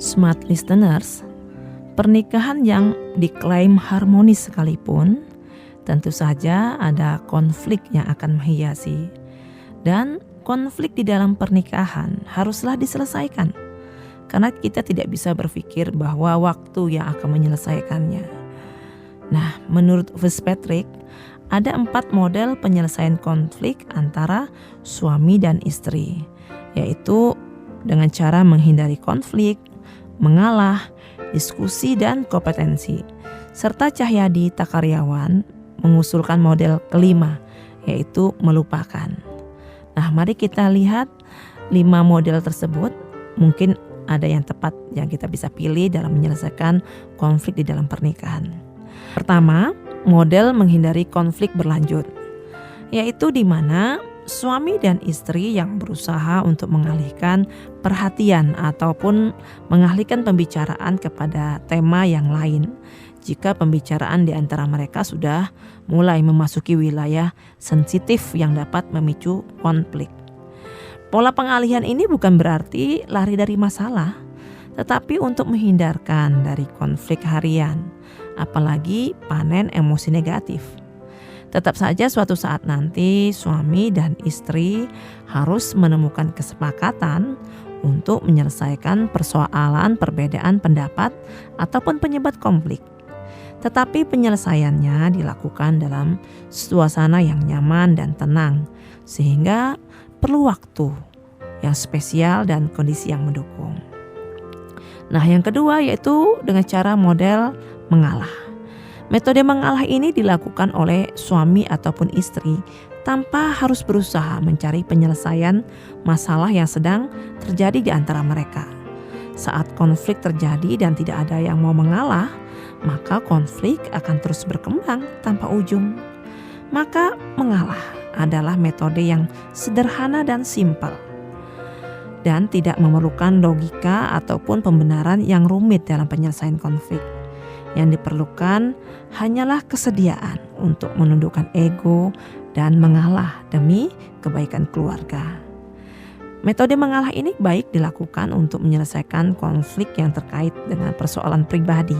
Smart listeners, pernikahan yang diklaim harmonis sekalipun, tentu saja ada konflik yang akan menghiasi. Dan konflik di dalam pernikahan haruslah diselesaikan, karena kita tidak bisa berpikir bahwa waktu yang akan menyelesaikannya. Nah, menurut Fitzpatrick, ada 4 model penyelesaian konflik antara suami dan istri, yaitu dengan cara menghindari konflik, mengalah, diskusi, dan kompetensi. Serta Cahyadi Takaryawan mengusulkan model kelima, yaitu melupakan. Nah, mari kita lihat 5 model tersebut. Mungkin ada yang tepat yang kita bisa pilih dalam menyelesaikan konflik di dalam pernikahan. Pertama, model menghindari konflik berlanjut, yaitu di mana suami dan istri yang berusaha untuk mengalihkan perhatian ataupun mengalihkan pembicaraan kepada tema yang lain jika pembicaraan di antara mereka sudah mulai memasuki wilayah sensitif yang dapat memicu konflik. Pola pengalihan ini bukan berarti lari dari masalah, tetapi untuk menghindarkan dari konflik harian, apalagi panen emosi negatif. Tetap saja suatu saat nanti suami dan istri harus menemukan kesepakatan untuk menyelesaikan persoalan perbedaan pendapat ataupun penyebab konflik. Tetapi penyelesaiannya dilakukan dalam suasana yang nyaman dan tenang, sehingga perlu waktu yang spesial dan kondisi yang mendukung. Nah, yang kedua yaitu dengan cara model mengalah. Metode mengalah ini dilakukan oleh suami ataupun istri tanpa harus berusaha mencari penyelesaian masalah yang sedang terjadi di antara mereka. Saat konflik terjadi dan tidak ada yang mau mengalah, maka konflik akan terus berkembang tanpa ujung. Maka mengalah adalah metode yang sederhana dan simpel, dan tidak memerlukan logika ataupun pembenaran yang rumit dalam penyelesaian konflik. Yang diperlukan hanyalah kesediaan untuk menundukkan ego dan mengalah demi kebaikan keluarga. Metode mengalah ini baik dilakukan untuk menyelesaikan konflik yang terkait dengan persoalan pribadi,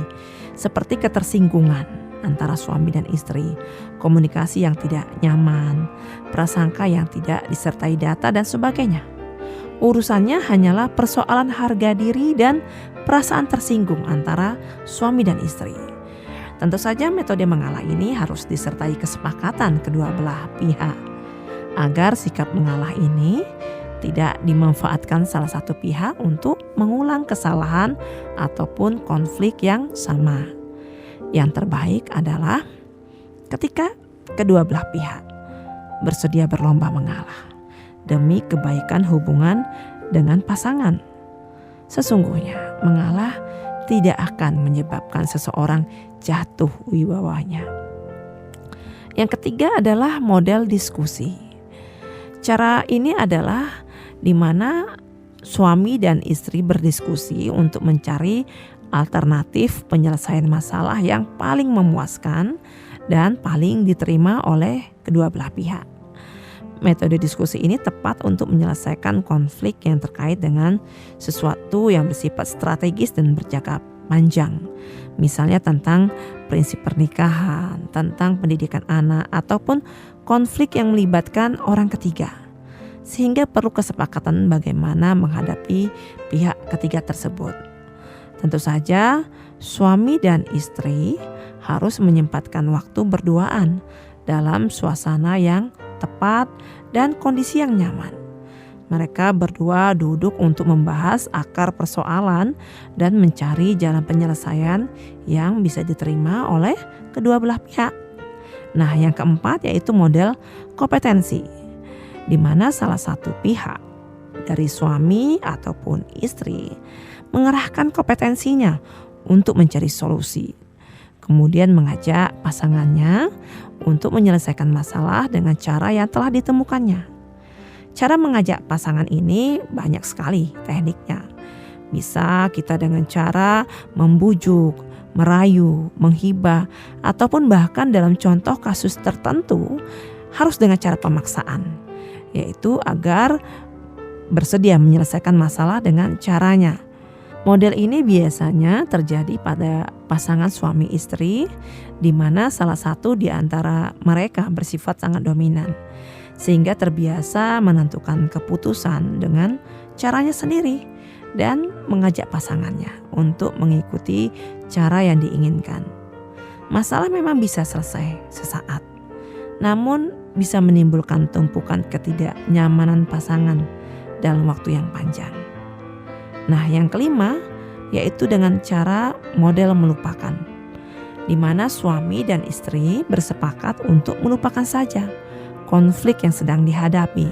seperti ketersinggungan antara suami dan istri, komunikasi yang tidak nyaman, prasangka yang tidak disertai data, dan sebagainya. Urusannya hanyalah persoalan harga diri dan perasaan tersinggung antara suami dan istri. Tentu saja metode mengalah ini harus disertai kesepakatan kedua belah pihak, agar sikap mengalah ini tidak dimanfaatkan salah satu pihak untuk mengulang kesalahan ataupun konflik yang sama. Yang terbaik adalah ketika kedua belah pihak bersedia berlomba mengalah demi kebaikan hubungan dengan pasangan. Sesungguhnya mengalah tidak akan menyebabkan seseorang jatuh wibawanya. Yang ketiga adalah model diskusi. Cara ini adalah di mana suami dan istri berdiskusi untuk mencari alternatif penyelesaian masalah yang paling memuaskan dan paling diterima oleh kedua belah pihak. Metode diskusi ini tepat untuk menyelesaikan konflik yang terkait dengan sesuatu yang bersifat strategis dan berjangka panjang. Misalnya tentang prinsip pernikahan, tentang pendidikan anak, ataupun konflik yang melibatkan orang ketiga. Sehingga perlu kesepakatan bagaimana menghadapi pihak ketiga tersebut. Tentu saja suami dan istri harus menyempatkan waktu berduaan dalam suasana yang tepat dan kondisi yang nyaman. Mereka berdua duduk untuk membahas akar persoalan dan mencari jalan penyelesaian yang bisa diterima oleh kedua belah pihak. Nah, yang keempat yaitu model kompetensi, di mana salah satu pihak dari suami ataupun istri mengerahkan kompetensinya untuk mencari solusi, kemudian mengajak pasangannya untuk menyelesaikan masalah dengan cara yang telah ditemukannya. Cara mengajak pasangan ini banyak sekali tekniknya. Bisa kita dengan cara membujuk, merayu, menghibah, ataupun bahkan dalam contoh kasus tertentu harus dengan cara pemaksaan, yaitu agar bersedia menyelesaikan masalah dengan caranya. Model ini biasanya terjadi pada pasangan suami istri, di mana salah satu di antara mereka bersifat sangat dominan, sehingga terbiasa menentukan keputusan dengan caranya sendiri dan mengajak pasangannya untuk mengikuti cara yang diinginkan. Masalah memang bisa selesai sesaat, namun bisa menimbulkan tumpukan ketidaknyamanan pasangan dalam waktu yang panjang. Nah, yang kelima yaitu dengan cara model melupakan, di mana suami dan istri bersepakat untuk melupakan saja konflik yang sedang dihadapi.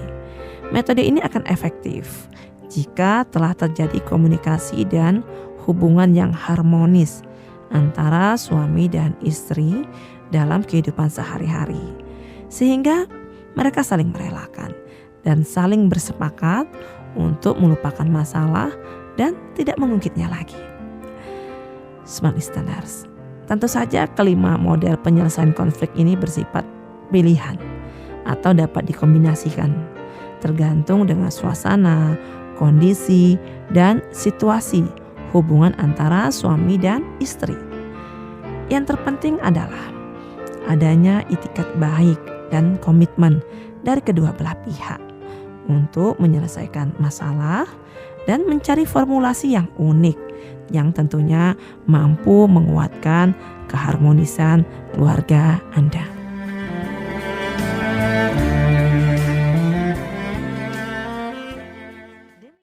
Metode ini akan efektif jika telah terjadi komunikasi dan hubungan yang harmonis antara suami dan istri dalam kehidupan sehari-hari, sehingga mereka saling merelakan dan saling bersepakat untuk melupakan masalah dan tidak mengungkitnya lagi. Smart Listeners, tentu saja kelima model penyelesaian konflik ini bersifat pilihan atau dapat dikombinasikan tergantung dengan suasana, kondisi, dan situasi hubungan antara suami dan istri. Yang terpenting adalah adanya itikat baik dan komitmen dari kedua belah pihak untuk menyelesaikan masalah dan mencari formulasi yang unik yang tentunya mampu menguatkan keharmonisan keluarga Anda.